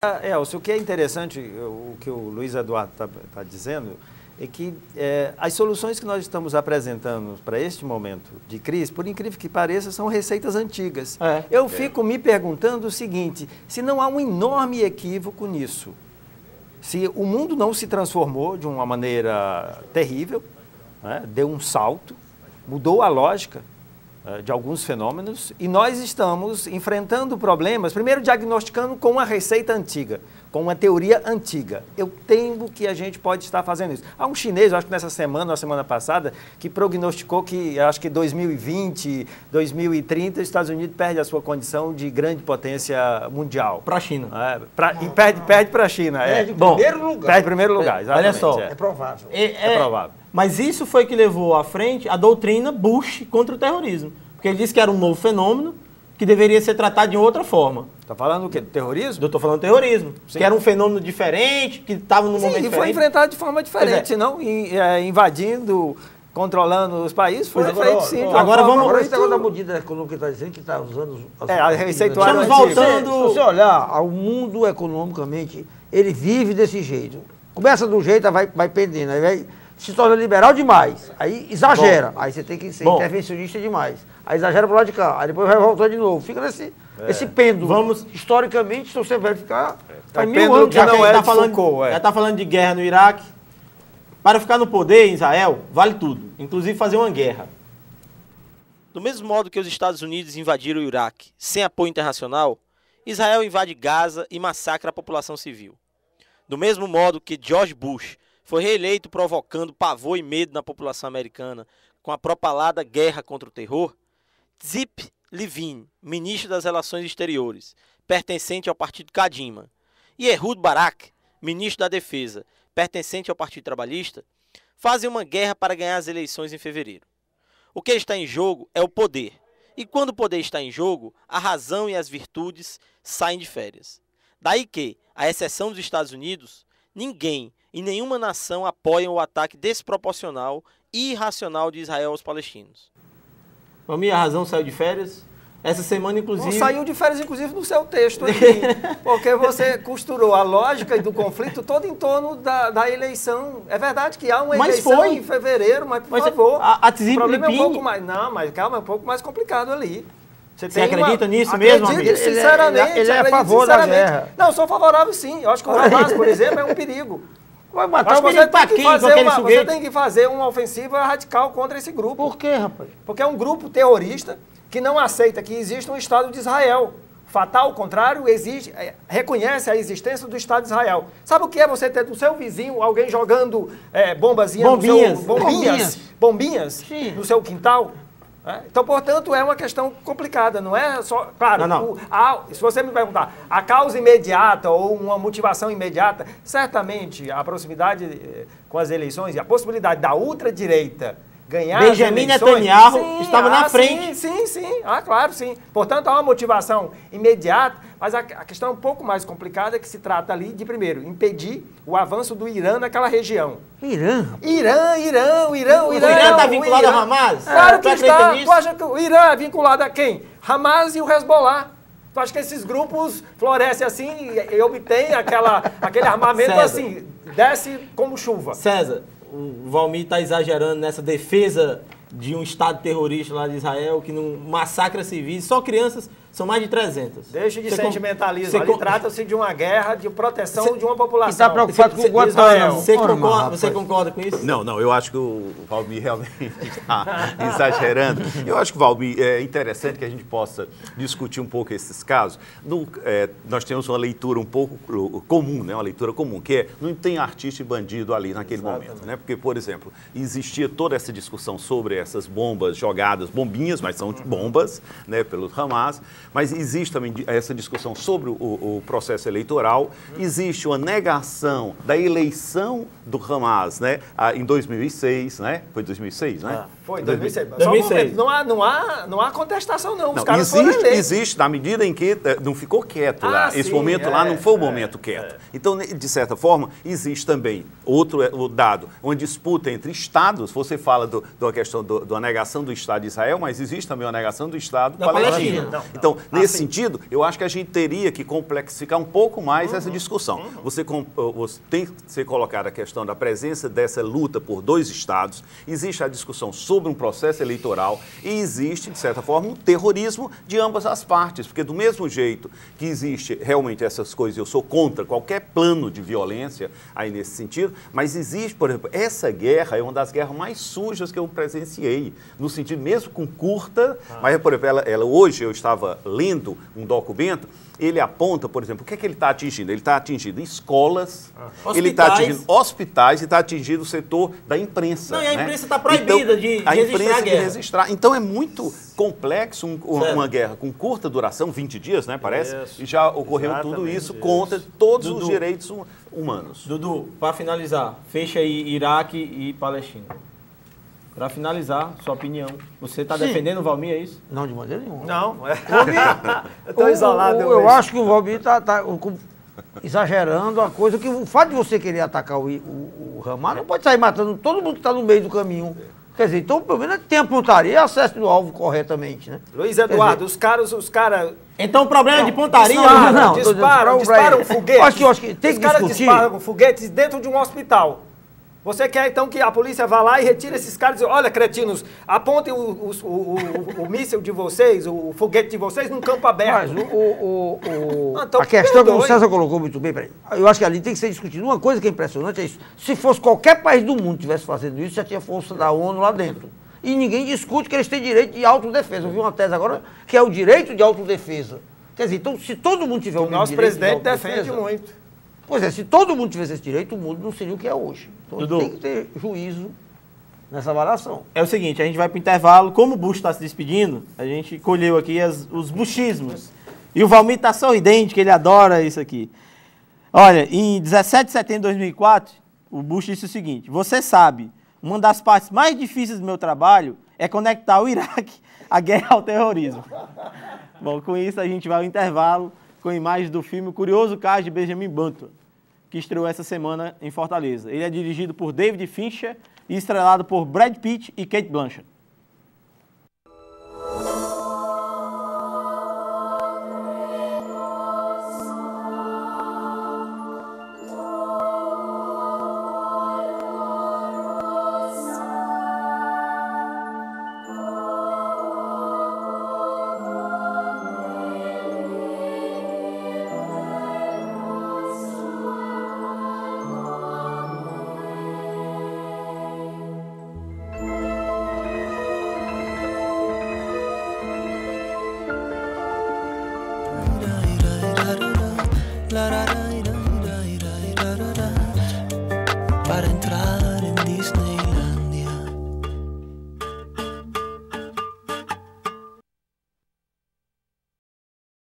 O que é interessante, o que o Luiz Eduardo está dizendo, é que as soluções que nós estamos apresentando para este momento de crise, por incrível que pareça, são receitas antigas. Eu fico me perguntando o seguinte, se não há um enorme equívoco nisso, se o mundo não se transformou de uma maneira terrível, né, deu um salto, mudou a lógica de alguns fenômenos e nós estamos enfrentando problemas, primeiro diagnosticando com uma receita antiga, com uma teoria antiga. Eu temo que a gente pode estar fazendo isso. Há um chinês, acho que nessa semana, ou semana passada, que prognosticou que, acho que 2020, 2030, os Estados Unidos perde a sua condição de grande potência mundial. Para a China. E perde para a China. Perde em primeiro lugar. Perde em primeiro lugar, exatamente. Olha só. É provável. É provável. Mas isso foi que levou à frente a doutrina Bush contra o terrorismo. Porque ele disse que era um novo fenômeno que deveria ser tratado de outra forma. Está falando o quê? Do terrorismo? Eu estou falando do terrorismo. Sim. Que era um fenômeno diferente, que estava num momento diferente. E foi enfrentado de forma diferente, senão invadindo, controlando os países, foi feito sim. Agora vamos... Agora esse negócio da medida econômica que está dizendo que está usando... a receituária... Estamos voltando... Se você olhar, o mundo economicamente, ele vive desse jeito. Começa do jeito, aí vai pendendo, aí vai... Se torna liberal demais, aí exagera, aí você tem que ser intervencionista demais, aí exagera pro lado de cá, aí depois vai voltar de novo, fica esse pêndulo. Historicamente, se você vai ficar, faz 1000 anos já está falando de guerra no Iraque, para ficar no poder em Israel, vale tudo, inclusive fazer uma guerra. Do mesmo modo que os Estados Unidos invadiram o Iraque sem apoio internacional, Israel invade Gaza e massacra a população civil. Do mesmo modo que George Bush foi reeleito provocando pavor e medo na população americana com a propalada guerra contra o terror, Tzipi Livni, ministro das Relações Exteriores, pertencente ao partido Kadima, e Ehud Barak, ministro da Defesa, pertencente ao Partido Trabalhista, fazem uma guerra para ganhar as eleições em fevereiro. O que está em jogo é o poder, e quando o poder está em jogo, a razão e as virtudes saem de férias. Daí que, à exceção dos Estados Unidos, ninguém e nenhuma nação apoiam o ataque desproporcional e irracional de Israel aos palestinos. Valmir, a razão saiu de férias? Essa semana, inclusive... Saiu de férias, inclusive, no seu texto aqui, porque você costurou a lógica do conflito todo em torno da eleição. É verdade que há uma eleição em fevereiro, mas, por favor, o problema é um pouco mais... Não, mas calma, é um pouco mais complicado ali. Você acredita nisso mesmo, amigo? Sinceramente. Ele é a favor da guerra. Não, sou favorável sim. Eu acho que o Hamas, por exemplo, é um perigo. Vai matar você tem que fazer uma ofensiva radical contra esse grupo. Por quê, rapaz? Porque é um grupo terrorista que não aceita que exista um Estado de Israel. Fatal, ao contrário, reconhece a existência do Estado de Israel. Sabe o que é você ter do seu vizinho alguém jogando bombinhas no seu quintal? Então, portanto, é uma questão complicada, não é só... Claro, se você me perguntar, a causa imediata ou uma motivação imediata, certamente a proximidade com as eleições e a possibilidade da ultradireita ganhar Benjamin Netanyahu estava na frente. Sim. Claro, sim. Portanto, há uma motivação imediata, mas a questão é um pouco mais complicada, que se trata ali de, primeiro, impedir o avanço do Irã naquela região. Irã? O Irã está vinculado a Hamas? Claro que está. Tu acha que o Irã é vinculado a quem? Hamas e o Hezbollah. Tu acha que esses grupos florescem assim e obtêm aquele armamento assim, desce como chuva? César, o Valmir está exagerando nessa defesa de um Estado terrorista lá de Israel que não massacra civis, só crianças, são mais de 300. Deixa de sentimentalismo, ali trata-se de uma guerra de proteção de uma população. Está preocupado com o Guantanamo. Você concorda com isso? Não, eu acho que o Valmir realmente está exagerando. Eu acho que, Valmir, é interessante que a gente possa discutir um pouco esses casos. Nós temos uma leitura um pouco comum, né? Uma leitura comum, que é, não tem artista e bandido ali naquele momento, né? Porque, por exemplo, existia toda essa discussão sobre essas bombas jogadas, bombinhas, mas são bombas, né, pelos Hamas. Mas existe também essa discussão sobre o processo eleitoral, existe uma negação da eleição do Hamas, né, em 2006, né? Foi 2006, né? Foi, 2006. 2006. Não há contestação, não. Os caras foram eleitos. Existe, na medida em que não ficou quieto lá. Esse momento lá não foi o momento quieto. Então, de certa forma, existe também outro dado, uma disputa entre Estados. Você fala da questão da negação do Estado de Israel, mas existe também a negação do Estado palestino. Então, Então, nesse sentido, eu acho que a gente teria que complexificar um pouco mais essa discussão. Você tem que ser colocada a questão da presença dessa luta por 2 estados, existe a discussão sobre um processo eleitoral e existe, de certa forma, um terrorismo de ambas as partes, porque do mesmo jeito que existe realmente essas coisas, eu sou contra qualquer plano de violência aí nesse sentido, mas existe, por exemplo, essa guerra é uma das guerras mais sujas que eu presenciei, no sentido mesmo com curta, mas, por exemplo, ela hoje eu estava lendo um documento, ele aponta, por exemplo, o que é que ele está atingindo? Ele está atingindo escolas, ele está atingindo hospitais e está atingindo o setor da imprensa. Não, e a imprensa está proibida de registrar. Então é muito complexo uma guerra com curta duração, 20 dias, né, parece, e já ocorreu tudo isso contra todos os direitos humanos. Dudu, para finalizar, fecha aí Iraque e Palestina. Para finalizar, sua opinião. Você está defendendo o Valmir, é isso? Não, de maneira nenhuma. Não, eu estou isolado. Eu acho que o Valmir está exagerando a coisa, que o fato de você querer atacar o Hamas não pode sair matando todo mundo que está no meio do caminho. Quer dizer, então pelo menos tem a pontaria e acesso do alvo corretamente, né? Luiz Eduardo, os caras... Então o problema é de pontaria? Disparam foguetes. Eu acho que tem que discutir. Os caras disparam foguetes dentro de um hospital. Você quer, então, que a polícia vá lá e retire esses caras e diz, olha, cretinos, apontem o míssil de vocês, o foguete de vocês num campo aberto. Mas então, a questão que o César colocou muito bem, peraí, eu acho que ali tem que ser discutido. Uma coisa que é impressionante é isso. Se fosse qualquer país do mundo que estivesse fazendo isso, já tinha força da ONU lá dentro. E ninguém discute que eles têm direito de autodefesa. Eu vi uma tese agora que é o direito de autodefesa. Quer dizer, então, se todo mundo tiver o mesmo nosso direito presidente defende muito. Pois é, se todo mundo tivesse esse direito, o mundo não seria o que é hoje. Então Dudu, tem que ter juízo nessa avaliação. É o seguinte, a gente vai para o intervalo. Como o Bush está se despedindo, a gente colheu aqui os bushismos. E o Valmir está sorridente, que ele adora isso aqui. Olha, em 17 de setembro de 2004, o Bush disse o seguinte: você sabe, uma das partes mais difíceis do meu trabalho é conectar o Iraque à guerra ao terrorismo. Bom, com isso a gente vai ao intervalo com imagens do filme O Curioso Caso de Benjamin Button, que estreou essa semana em Fortaleza. Ele é dirigido por David Fincher e estrelado por Brad Pitt e Cate Blanchett. Para entrar